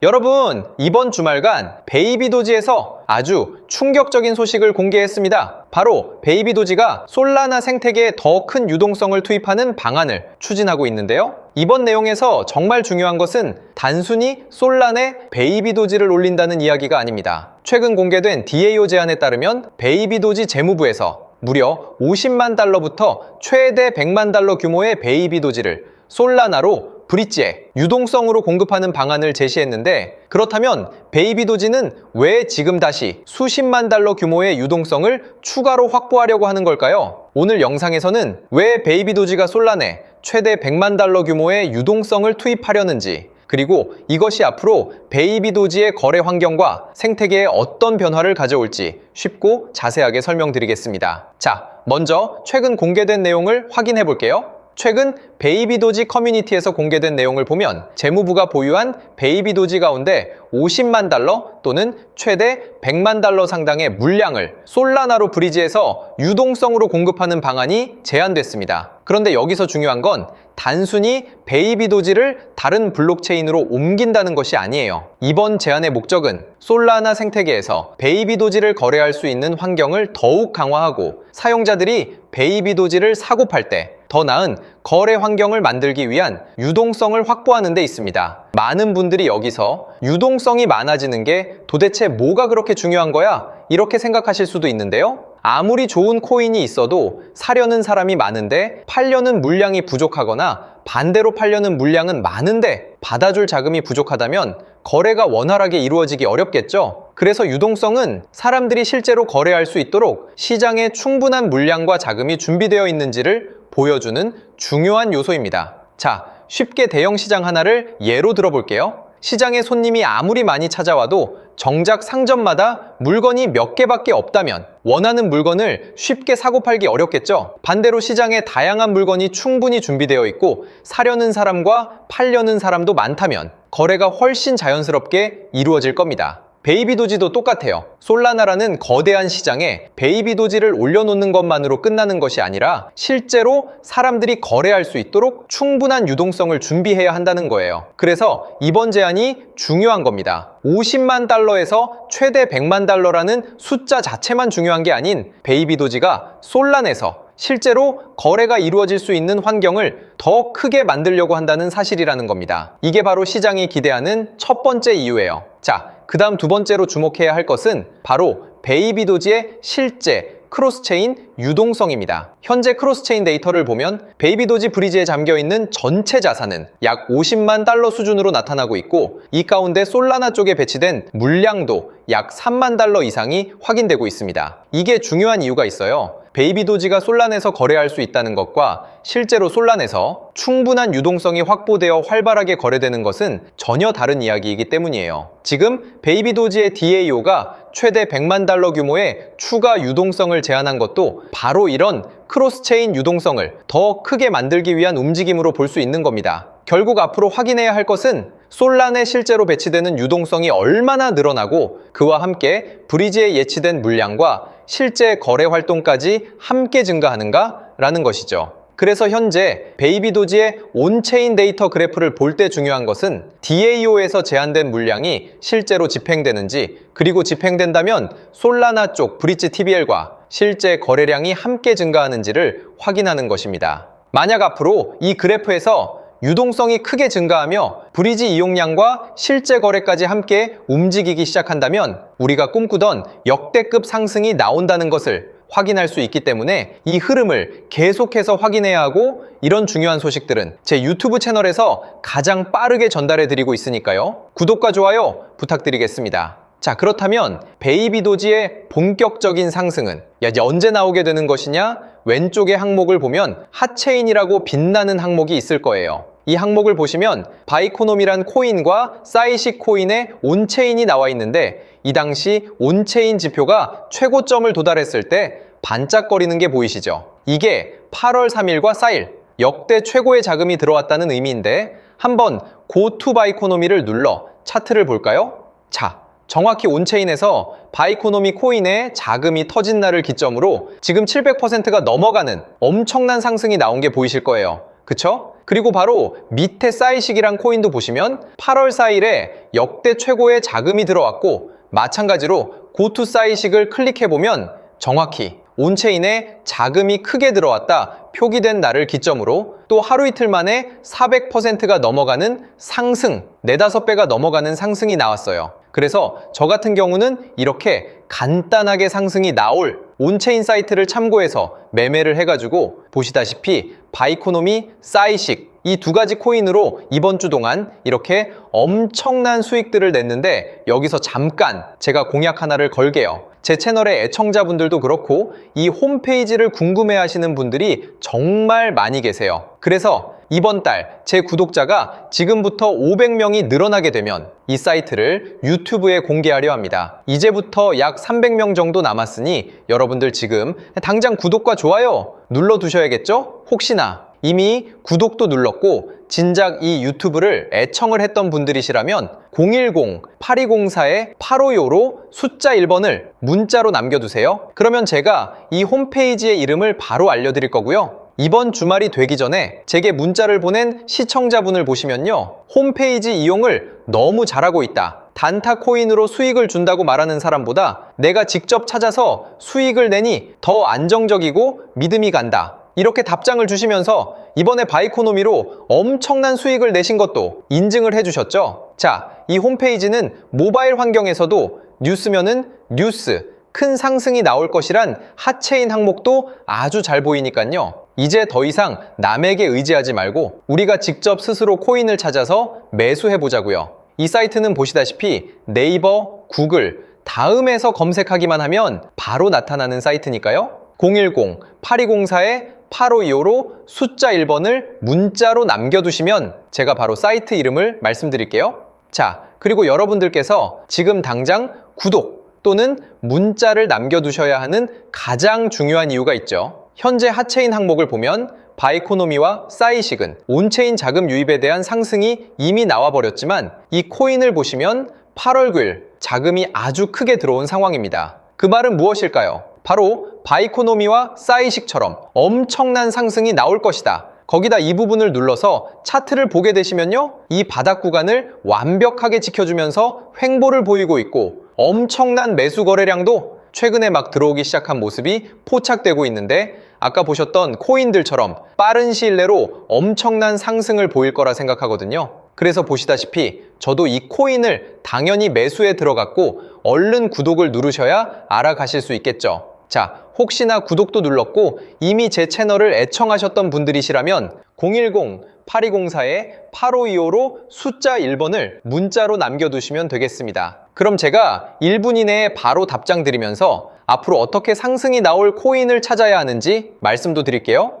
여러분, 이번 주말간 베이비도지에서 아주 충격적인 소식을 공개했습니다. 바로 베이비도지가 솔라나 생태계에 더 큰 유동성을 투입하는 방안을 추진하고 있는데요. 이번 내용에서 정말 중요한 것은 단순히 솔란에 베이비도지를 올린다는 이야기가 아닙니다. 최근 공개된 DAO 제안에 따르면 베이비도지 재무부에서 무려 50만 달러부터 최대 100만 달러 규모의 베이비도지를 솔라나로 브릿지에 유동성으로 공급하는 방안을 제시했는데, 그렇다면 베이비도지는 왜 지금 다시 수십만 달러 규모의 유동성을 추가로 확보하려고 하는 걸까요? 오늘 영상에서는 왜 베이비도지가 솔란에 최대 100만 달러 규모의 유동성을 투입하려는지, 그리고 이것이 앞으로 베이비도지의 거래 환경과 생태계에 어떤 변화를 가져올지 쉽고 자세하게 설명드리겠습니다. 자, 먼저 최근 공개된 내용을 확인해 볼게요. 최근 베이비도지 커뮤니티에서 공개된 내용을 보면 재무부가 보유한 베이비도지 가운데 50만 달러 또는 최대 100만 달러 상당의 물량을 솔라나로 브리지에서 유동성으로 공급하는 방안이 제안됐습니다. 그런데 여기서 중요한 건 단순히 베이비도지를 다른 블록체인으로 옮긴다는 것이 아니에요. 이번 제안의 목적은 솔라나 생태계에서 베이비도지를 거래할 수 있는 환경을 더욱 강화하고 사용자들이 베이비도지를 사고 팔 때 더 나은 거래 환경을 만들기 위한 유동성을 확보하는 데 있습니다. 많은 분들이 여기서 유동성이 많아지는 게 도대체 뭐가 그렇게 중요한 거야? 이렇게 생각하실 수도 있는데요. 아무리 좋은 코인이 있어도 사려는 사람이 많은데 팔려는 물량이 부족하거나 반대로 팔려는 물량은 많은데 받아줄 자금이 부족하다면 거래가 원활하게 이루어지기 어렵겠죠. 그래서 유동성은 사람들이 실제로 거래할 수 있도록 시장에 충분한 물량과 자금이 준비되어 있는지를 보여주는 중요한 요소입니다. 자, 쉽게 대형 시장 하나를 예로 들어볼게요. 시장에 손님이 아무리 많이 찾아와도 정작 상점마다 물건이 몇 개밖에 없다면 원하는 물건을 쉽게 사고 팔기 어렵겠죠. 반대로 시장에 다양한 물건이 충분히 준비되어 있고 사려는 사람과 팔려는 사람도 많다면 거래가 훨씬 자연스럽게 이루어질 겁니다. 베이비도지도 똑같아요. 솔라나라는 거대한 시장에 베이비도지를 올려놓는 것만으로 끝나는 것이 아니라 실제로 사람들이 거래할 수 있도록 충분한 유동성을 준비해야 한다는 거예요. 그래서 이번 제안이 중요한 겁니다. 50만 달러에서 최대 100만 달러라는 숫자 자체만 중요한 게 아닌 베이비도지가 솔란에서 실제로 거래가 이루어질 수 있는 환경을 더 크게 만들려고 한다는 사실이라는 겁니다. 이게 바로 시장이 기대하는 첫 번째 이유예요. 자, 그 다음 두 번째로 주목해야 할 것은 바로 베이비도지의 실제 크로스체인 유동성입니다. 현재 크로스체인 데이터를 보면 베이비도지 브리지에 잠겨있는 전체 자산은 약 50만 달러 수준으로 나타나고 있고, 이 가운데 솔라나 쪽에 배치된 물량도 약 3만 달러 이상이 확인되고 있습니다. 이게 중요한 이유가 있어요. 베이비도지가 솔란에서 거래할 수 있다는 것과 실제로 솔란에서 충분한 유동성이 확보되어 활발하게 거래되는 것은 전혀 다른 이야기이기 때문이에요. 지금 베이비도지의 DAO가 최대 100만 달러 규모의 추가 유동성을 제안한 것도 바로 이런 크로스체인 유동성을 더 크게 만들기 위한 움직임으로 볼 수 있는 겁니다. 결국 앞으로 확인해야 할 것은 솔란에 실제로 배치되는 유동성이 얼마나 늘어나고 그와 함께 브리지에 예치된 물량과 실제 거래 활동까지 함께 증가하는가? 라는 것이죠. 그래서 현재 베이비도지의 온체인 데이터 그래프를 볼 때 중요한 것은 DAO에서 제한된 물량이 실제로 집행되는지, 그리고 집행된다면 솔라나 쪽 브릿지 TBL과 실제 거래량이 함께 증가하는지를 확인하는 것입니다. 만약 앞으로 이 그래프에서 유동성이 크게 증가하며 브리지 이용량과 실제 거래까지 함께 움직이기 시작한다면 우리가 꿈꾸던 역대급 상승이 나온다는 것을 확인할 수 있기 때문에 이 흐름을 계속해서 확인해야 하고, 이런 중요한 소식들은 제 유튜브 채널에서 가장 빠르게 전달해 드리고 있으니까요. 구독과 좋아요 부탁드리겠습니다. 자, 그렇다면 베이비도지의 본격적인 상승은 이제 언제 나오게 되는 것이냐? 왼쪽의 항목을 보면 핫체인이라고 빛나는 항목이 있을 거예요. 이 항목을 보시면 바이코놈이란 코인과 사이식 코인의 온체인이 나와 있는데, 이 당시 온체인 지표가 최고점을 도달했을 때 반짝거리는 게 보이시죠? 이게 8월 3일과 4일 역대 최고의 자금이 들어왔다는 의미인데, 한번 고투 바이코노미를 눌러 차트를 볼까요? 자, 정확히 온체인에서 바이코노미 코인의 자금이 터진 날을 기점으로 지금 700%가 넘어가는 엄청난 상승이 나온 게 보이실 거예요. 그쵸? 그리고 바로 밑에 싸이식이란 코인도 보시면 8월 4일에 역대 최고의 자금이 들어왔고, 마찬가지로 고투 싸이식을 클릭해보면 정확히 온체인에 자금이 크게 들어왔다 표기된 날을 기점으로 또 하루 이틀 만에 400%가 넘어가는 상승, 4~5배가 넘어가는 상승이 나왔어요. 그래서 저 같은 경우는 이렇게 간단하게 상승이 나올 온체인 사이트를 참고해서 매매를 해가지고 보시다시피 바이코노미, 싸이식 이 두 가지 코인으로 이번 주 동안 이렇게 엄청난 수익들을 냈는데, 여기서 잠깐 제가 공약 하나를 걸게요. 제 채널의 애청자분들도 그렇고 이 홈페이지를 궁금해하시는 분들이 정말 많이 계세요. 그래서 이번 달 제 구독자가 지금부터 500명이 늘어나게 되면 이 사이트를 유튜브에 공개하려 합니다. 이제부터 약 300명 정도 남았으니 여러분들 지금 당장 구독과 좋아요 눌러두셔야겠죠? 혹시나 이미 구독도 눌렀고 진작 이 유튜브를 애청을 했던 분들이시라면 010-8204-8525로 숫자 1번을 문자로 남겨두세요. 그러면 제가 이 홈페이지의 이름을 바로 알려드릴 거고요. 이번 주말이 되기 전에 제게 문자를 보낸 시청자분을 보시면요, 홈페이지 이용을 너무 잘하고 있다, 단타 코인으로 수익을 준다고 말하는 사람보다 내가 직접 찾아서 수익을 내니 더 안정적이고 믿음이 간다, 이렇게 답장을 주시면서 이번에 바이코노미로 엄청난 수익을 내신 것도 인증을 해주셨죠. 자, 이 홈페이지는 모바일 환경에서도 뉴스면은 뉴스, 큰 상승이 나올 것이란 핫체인 항목도 아주 잘 보이니까요. 이제 더 이상 남에게 의지하지 말고 우리가 직접 스스로 코인을 찾아서 매수해보자고요. 이 사이트는 보시다시피 네이버, 구글, 다음에서 검색하기만 하면 바로 나타나는 사이트니까요. 010-8204-8525로 숫자 1번을 문자로 남겨두시면 제가 바로 사이트 이름을 말씀드릴게요. 자, 그리고 여러분들께서 지금 당장 구독 또는 문자를 남겨두셔야 하는 가장 중요한 이유가 있죠. 현재 핫체인 항목을 보면 바이코노미와 싸이식은 온체인 자금 유입에 대한 상승이 이미 나와버렸지만 이 코인을 보시면 8월 9일 자금이 아주 크게 들어온 상황입니다. 그 말은 무엇일까요? 바로 바이코노미와 싸이식처럼 엄청난 상승이 나올 것이다. 거기다 이 부분을 눌러서 차트를 보게 되시면요, 이 바닥 구간을 완벽하게 지켜주면서 횡보를 보이고 있고 엄청난 매수 거래량도 최근에 막 들어오기 시작한 모습이 포착되고 있는데, 아까 보셨던 코인들처럼 빠른 시일 내로 엄청난 상승을 보일 거라 생각하거든요. 그래서 보시다시피 저도 이 코인을 당연히 매수에 들어갔고 얼른 구독을 누르셔야 알아가실 수 있겠죠. 자, 혹시나 구독도 눌렀고 이미 제 채널을 애청하셨던 분들이시라면 010-8204-8525로 숫자 1번을 문자로 남겨두시면 되겠습니다. 그럼 제가 1분 이내에 바로 답장 드리면서 앞으로 어떻게 상승이 나올 코인을 찾아야 하는지 말씀도 드릴게요.